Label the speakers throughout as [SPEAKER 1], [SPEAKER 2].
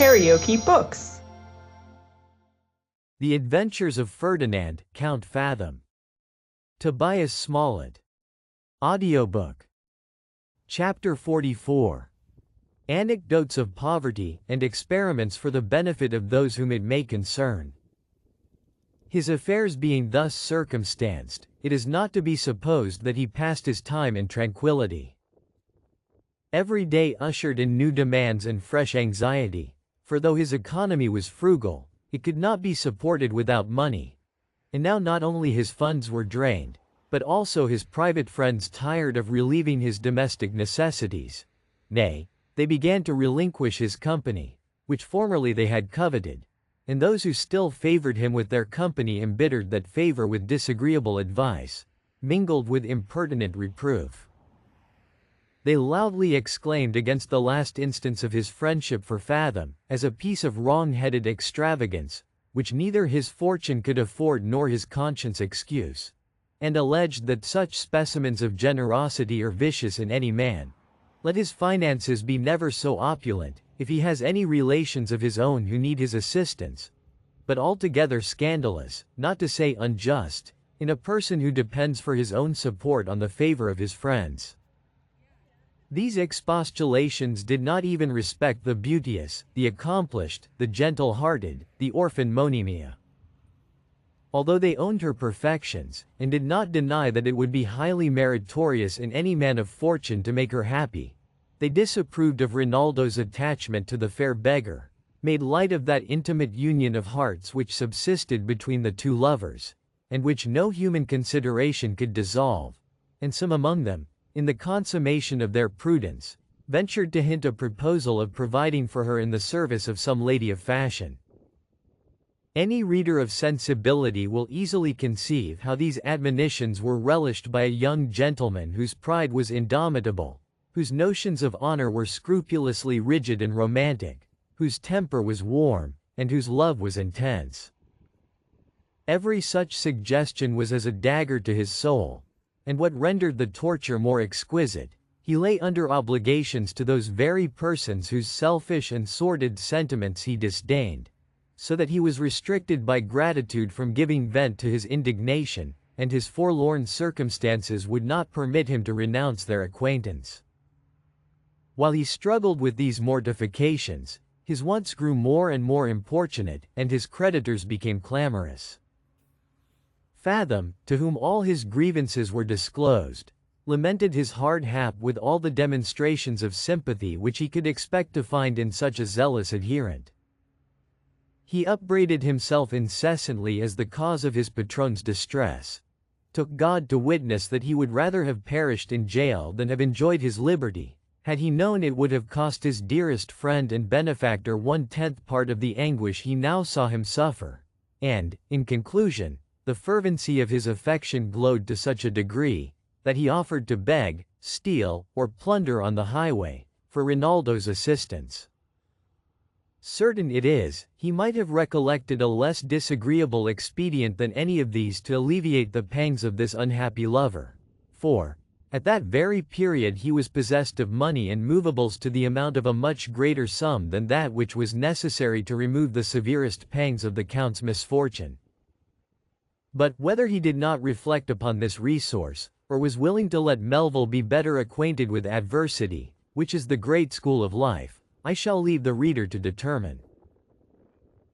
[SPEAKER 1] KaraokeBooks.
[SPEAKER 2] The Adventures of Ferdinand, Count Fathom. Tobias Smollett. Audiobook. Chapter 44. Anecdotes of Poverty and Experiments for the Benefit of Those Whom It May Concern. His affairs being thus circumstanced, it is not to be supposed that he passed his time in tranquility. Every day ushered in new demands and fresh anxiety, for though his economy was frugal, it could not be supported without money. And now not only his funds were drained, but also his private friends tired of relieving his domestic necessities. Nay, they began to relinquish his company, which formerly they had coveted, and those who still favored him with their company embittered that favor with disagreeable advice, mingled with impertinent reproof. They loudly exclaimed against the last instance of his friendship for Fathom, as a piece of wrong-headed extravagance, which neither his fortune could afford nor his conscience excuse, and alleged that such specimens of generosity are vicious in any man. Let his finances be never so opulent, if he has any relations of his own who need his assistance, but altogether scandalous, not to say unjust, in a person who depends for his own support on the favor of his friends. These expostulations did not even respect the beauteous, the accomplished, the gentle-hearted, the orphan Monimia. Although they owned her perfections, and did not deny that it would be highly meritorious in any man of fortune to make her happy, they disapproved of Rinaldo's attachment to the fair beggar, made light of that intimate union of hearts which subsisted between the two lovers, and which no human consideration could dissolve, and some among them, in the consummation of their prudence, ventured to hint a proposal of providing for her in the service of some lady of fashion. Any reader of sensibility will easily conceive how these admonitions were relished by a young gentleman whose pride was indomitable, whose notions of honor were scrupulously rigid and romantic, whose temper was warm, and whose love was intense. Every such suggestion was as a dagger to his soul, and what rendered the torture more exquisite, he lay under obligations to those very persons whose selfish and sordid sentiments he disdained, so that he was restricted by gratitude from giving vent to his indignation, and his forlorn circumstances would not permit him to renounce their acquaintance. While he struggled with these mortifications, his wants grew more and more importunate, and his creditors became clamorous. Fathom, to whom all his grievances were disclosed, lamented his hard hap with all the demonstrations of sympathy which he could expect to find in such a zealous adherent. He upbraided himself incessantly as the cause of his patron's distress, took God to witness that he would rather have perished in jail than have enjoyed his liberty, had he known it would have cost his dearest friend and benefactor 1/10 part of the anguish he now saw him suffer, and, in conclusion, the fervency of his affection glowed to such a degree, that he offered to beg, steal, or plunder on the highway, for Rinaldo's assistance. Certain it is, he might have recollected a less disagreeable expedient than any of these to alleviate the pangs of this unhappy lover, for, at that very period he was possessed of money and movables to the amount of a much greater sum than that which was necessary to remove the severest pangs of the Count's misfortune. But whether he did not reflect upon this resource, or was willing to let Melville be better acquainted with adversity, which is the great school of life, I shall leave the reader to determine.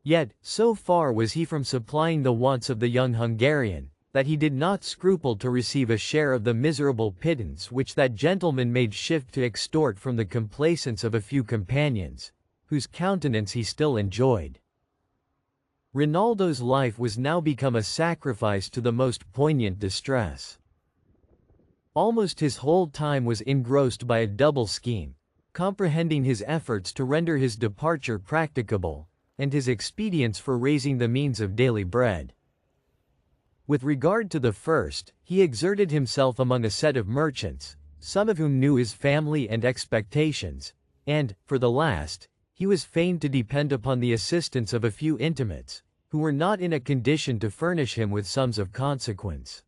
[SPEAKER 2] Yet, so far was he from supplying the wants of the young Hungarian, that he did not scruple to receive a share of the miserable pittance which that gentleman made shift to extort from the complaisance of a few companions, whose countenance he still enjoyed. Rinaldo's life was now become a sacrifice to the most poignant distress. Almost his whole time was engrossed by a double scheme, comprehending his efforts to render his departure practicable, and his expedients for raising the means of daily bread. With regard to the first, he exerted himself among a set of merchants, some of whom knew his family and expectations, and, for the last, he was fain to depend upon the assistance of a few intimates, who were not in a condition to furnish him with sums of consequence.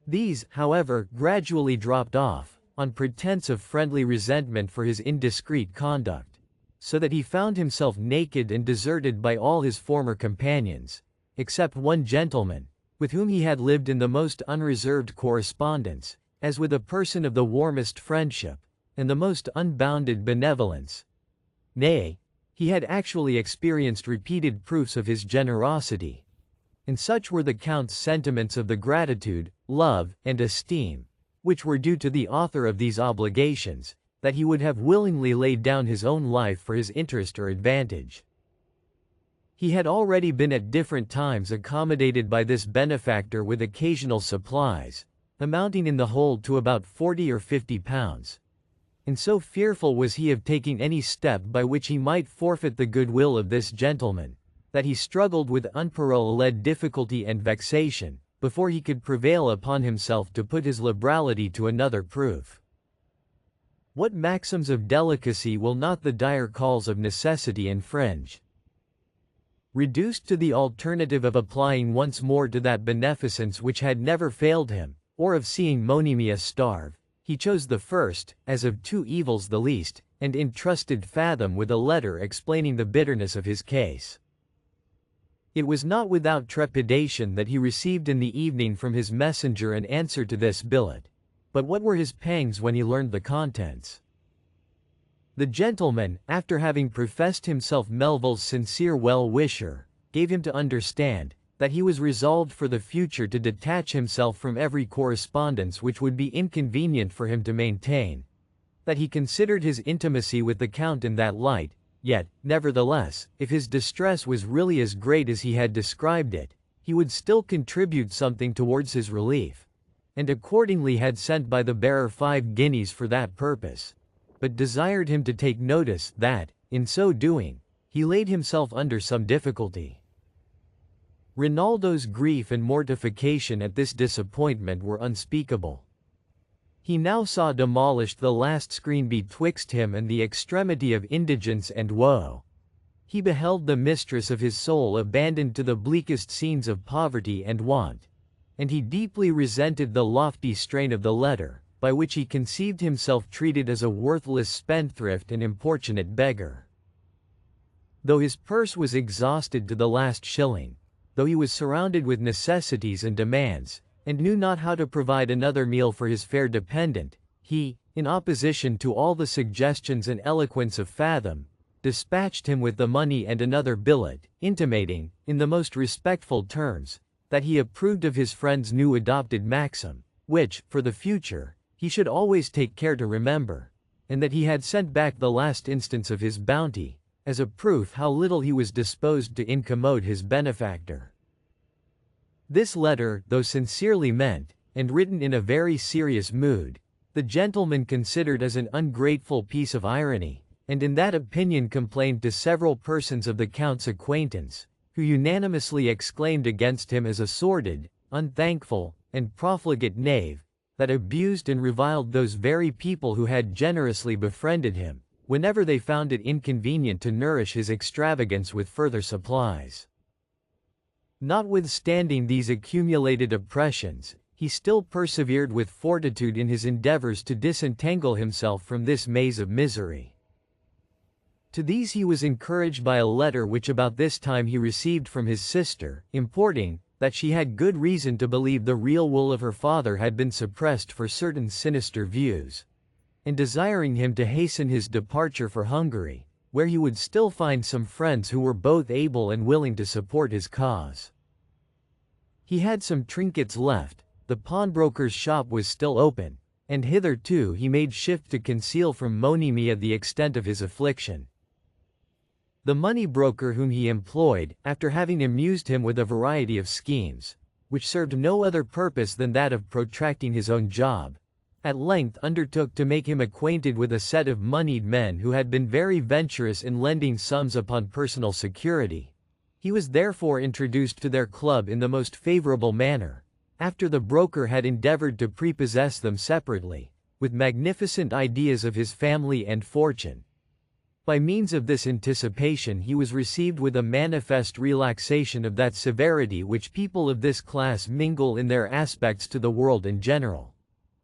[SPEAKER 2] These, however, gradually dropped off, on pretense of friendly resentment for his indiscreet conduct, so that he found himself naked and deserted by all his former companions, except one gentleman, with whom he had lived in the most unreserved correspondence, as with a person of the warmest friendship, and the most unbounded benevolence. Nay, he had actually experienced repeated proofs of his generosity. And such were the Count's sentiments of the gratitude, love, and esteem, which were due to the author of these obligations, that he would have willingly laid down his own life for his interest or advantage. He had already been at different times accommodated by this benefactor with occasional supplies, amounting in the whole to about 40 or 50 pounds. And so fearful was he of taking any step by which he might forfeit the goodwill of this gentleman, that he struggled with unparalleled difficulty and vexation, before he could prevail upon himself to put his liberality to another proof. What maxims of delicacy will not the dire calls of necessity infringe? Reduced to the alternative of applying once more to that beneficence which had never failed him, or of seeing Monimia starve, he chose the first, as of two evils the least, and entrusted Fathom with a letter explaining the bitterness of his case. It was not without trepidation that he received in the evening from his messenger an answer to this billet. But what were his pangs when he learned the contents? The gentleman, after having professed himself Melville's sincere well-wisher, gave him to understand that he was resolved for the future to detach himself from every correspondence which would be inconvenient for him to maintain, that he considered his intimacy with the Count in that light, yet, nevertheless, if his distress was really as great as he had described it, he would still contribute something towards his relief, and accordingly had sent by the bearer 5 guineas for that purpose, but desired him to take notice that, in so doing, he laid himself under some difficulty. Rinaldo's grief and mortification at this disappointment were unspeakable. He now saw demolished the last screen betwixt him and the extremity of indigence and woe. He beheld the mistress of his soul abandoned to the bleakest scenes of poverty and want, and he deeply resented the lofty strain of the letter, by which he conceived himself treated as a worthless spendthrift and importunate beggar. Though his purse was exhausted to the last shilling, though he was surrounded with necessities and demands, and knew not how to provide another meal for his fair dependent, he, in opposition to all the suggestions and eloquence of Fathom, dispatched him with the money and another billet, intimating, in the most respectful terms, that he approved of his friend's new adopted maxim, which, for the future, he should always take care to remember, and that he had sent back the last instance of his bounty, as a proof how little he was disposed to incommode his benefactor. This letter, though sincerely meant, and written in a very serious mood, the gentleman considered as an ungrateful piece of irony, and in that opinion complained to several persons of the Count's acquaintance, who unanimously exclaimed against him as a sordid, unthankful, and profligate knave, that abused and reviled those very people who had generously befriended him, whenever they found it inconvenient to nourish his extravagance with further supplies. Notwithstanding these accumulated oppressions, he still persevered with fortitude in his endeavors to disentangle himself from this maze of misery. To these he was encouraged by a letter which about this time he received from his sister, importing that she had good reason to believe the real will of her father had been suppressed for certain sinister views, and desiring him to hasten his departure for Hungary, where he would still find some friends who were both able and willing to support his cause. He had some trinkets left, the pawnbroker's shop was still open, and hitherto he made shift to conceal from Monimia the extent of his affliction. The money broker whom he employed, after having amused him with a variety of schemes, which served no other purpose than that of protracting his own job, at length undertook to make him acquainted with a set of moneyed men who had been very venturous in lending sums upon personal security. He was therefore introduced to their club in the most favorable manner, after the broker had endeavored to prepossess them separately, with magnificent ideas of his family and fortune. By means of this anticipation he was received with a manifest relaxation of that severity which people of this class mingle in their aspects to the world in general,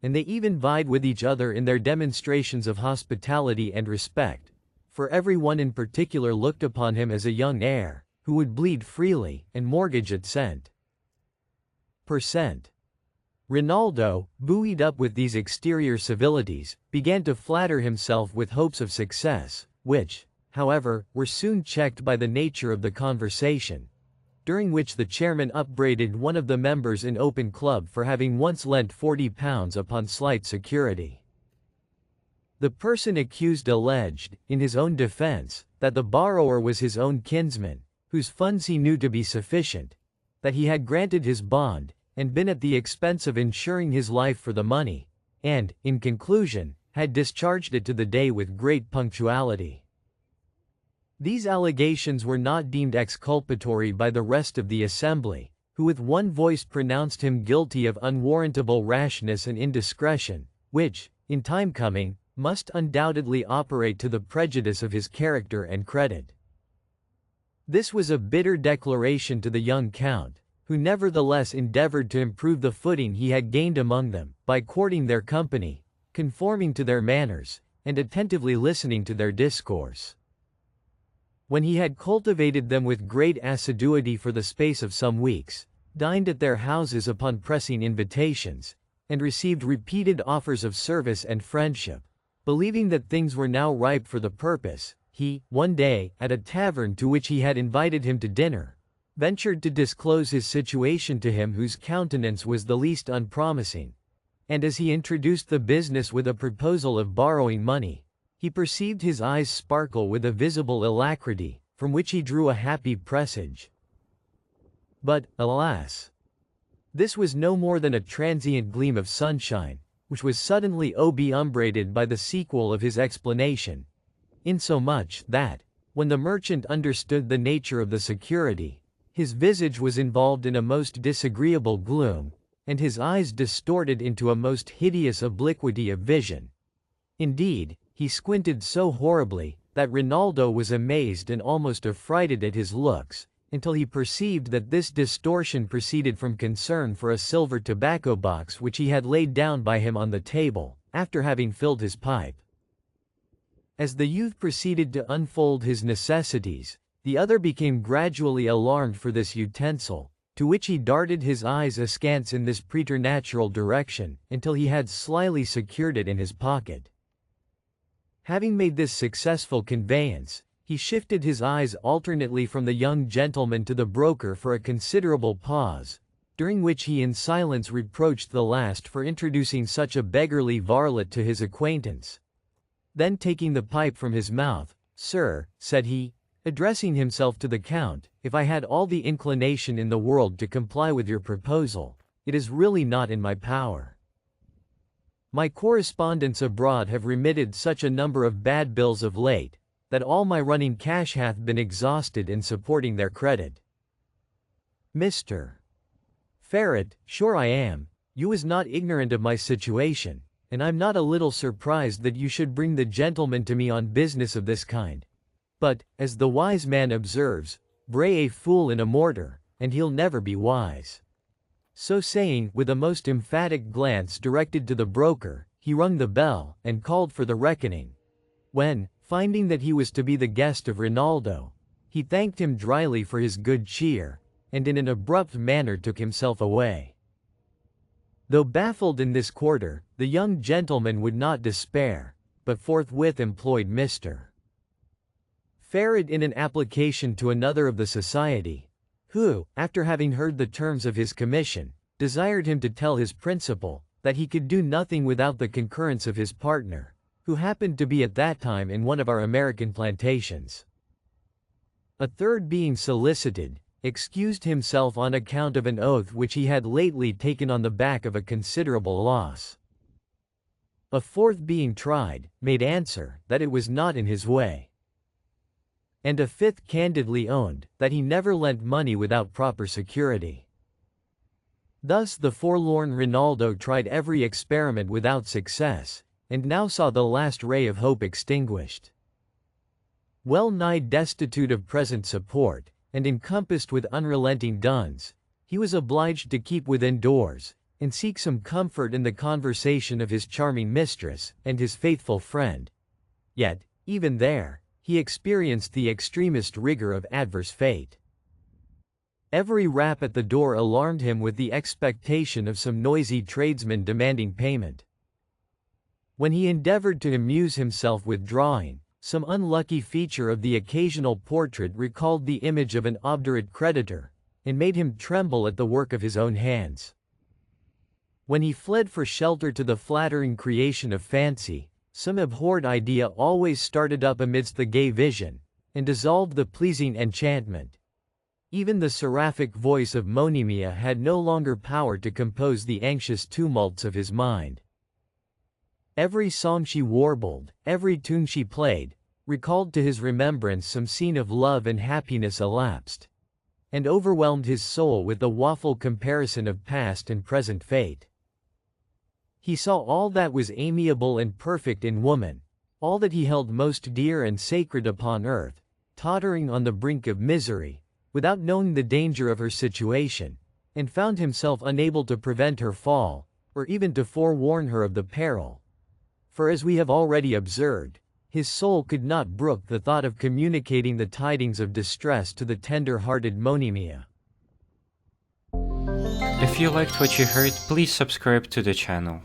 [SPEAKER 2] and they even vied with each other in their demonstrations of hospitality and respect, for everyone in particular looked upon him as a young heir, who would bleed freely and mortgage at cent per cent. Rinaldo, buoyed up with these exterior civilities, began to flatter himself with hopes of success, which, however, were soon checked by the nature of the conversation, during which the chairman upbraided one of the members in open club for having once lent £40 upon slight security. The person accused alleged, in his own defense, that the borrower was his own kinsman, whose funds he knew to be sufficient, that he had granted his bond, and been at the expense of insuring his life for the money, and, in conclusion, had discharged it to the day with great punctuality. These allegations were not deemed exculpatory by the rest of the assembly, who with one voice pronounced him guilty of unwarrantable rashness and indiscretion, which, in time coming, must undoubtedly operate to the prejudice of his character and credit. This was a bitter declaration to the young count, who nevertheless endeavored to improve the footing he had gained among them, by courting their company, conforming to their manners, and attentively listening to their discourse. When he had cultivated them with great assiduity for the space of some weeks, dined at their houses upon pressing invitations, and received repeated offers of service and friendship, believing that things were now ripe for the purpose, he, one day, at a tavern to which he had invited him to dinner, ventured to disclose his situation to him whose countenance was the least unpromising, and as he introduced the business with a proposal of borrowing money, he perceived his eyes sparkle with a visible alacrity, from which he drew a happy presage. But, alas! This was no more than a transient gleam of sunshine, which was suddenly umbrated by the sequel of his explanation, insomuch that, when the merchant understood the nature of the security, his visage was involved in a most disagreeable gloom, and his eyes distorted into a most hideous obliquity of vision. Indeed, he squinted so horribly, that Rinaldo was amazed and almost affrighted at his looks, until he perceived that this distortion proceeded from concern for a silver tobacco box which he had laid down by him on the table, after having filled his pipe. As the youth proceeded to unfold his necessities, the other became gradually alarmed for this utensil, to which he darted his eyes askance in this preternatural direction, until he had slyly secured it in his pocket. Having made this successful conveyance, he shifted his eyes alternately from the young gentleman to the broker for a considerable pause, during which he in silence reproached the last for introducing such a beggarly varlet to his acquaintance. Then taking the pipe from his mouth, "Sir," said he, addressing himself to the count, "if I had all the inclination in the world to comply with your proposal, it is really not in my power. My correspondents abroad have remitted such a number of bad bills of late, that all my running cash hath been exhausted in supporting their credit. Mr. Ferret, sure I am, you is not ignorant of my situation, and I'm not a little surprised that you should bring the gentleman to me on business of this kind. But, as the wise man observes, bray a fool in a mortar, and he'll never be wise." So saying, with a most emphatic glance directed to the broker, he rung the bell, and called for the reckoning, when, finding that he was to be the guest of Rinaldo, he thanked him dryly for his good cheer, and in an abrupt manner took himself away. Though baffled in this quarter, the young gentleman would not despair, but forthwith employed Mr. Ferret in an application to another of the society, who, after having heard the terms of his commission, desired him to tell his principal, that he could do nothing without the concurrence of his partner, who happened to be at that time in one of our American plantations. A third being solicited, excused himself on account of an oath which he had lately taken on the back of a considerable loss. A fourth being tried, made answer, that it was not in his way. And a fifth candidly owned, that he never lent money without proper security. Thus the forlorn Rinaldo tried every experiment without success, and now saw the last ray of hope extinguished. Well nigh destitute of present support, and encompassed with unrelenting duns, he was obliged to keep within doors, and seek some comfort in the conversation of his charming mistress, and his faithful friend. Yet, even there, he experienced the extremest rigor of adverse fate. Every rap at the door alarmed him with the expectation of some noisy tradesman demanding payment. When he endeavored to amuse himself with drawing, some unlucky feature of the occasional portrait recalled the image of an obdurate creditor, and made him tremble at the work of his own hands. When he fled for shelter to the flattering creation of fancy, some abhorred idea always started up amidst the gay vision, and dissolved the pleasing enchantment. Even the seraphic voice of Monimia had no longer power to compose the anxious tumults of his mind. Every song she warbled, every tune she played, recalled to his remembrance some scene of love and happiness elapsed, and overwhelmed his soul with the waffle comparison of past and present fate. He saw all that was amiable and perfect in woman, all that he held most dear and sacred upon earth, tottering on the brink of misery, without knowing the danger of her situation, and found himself unable to prevent her fall, or even to forewarn her of the peril. For as we have already observed, his soul could not brook the thought of communicating the tidings of distress to the tender-hearted Monimia.
[SPEAKER 1] If you liked what you heard, please subscribe to the channel.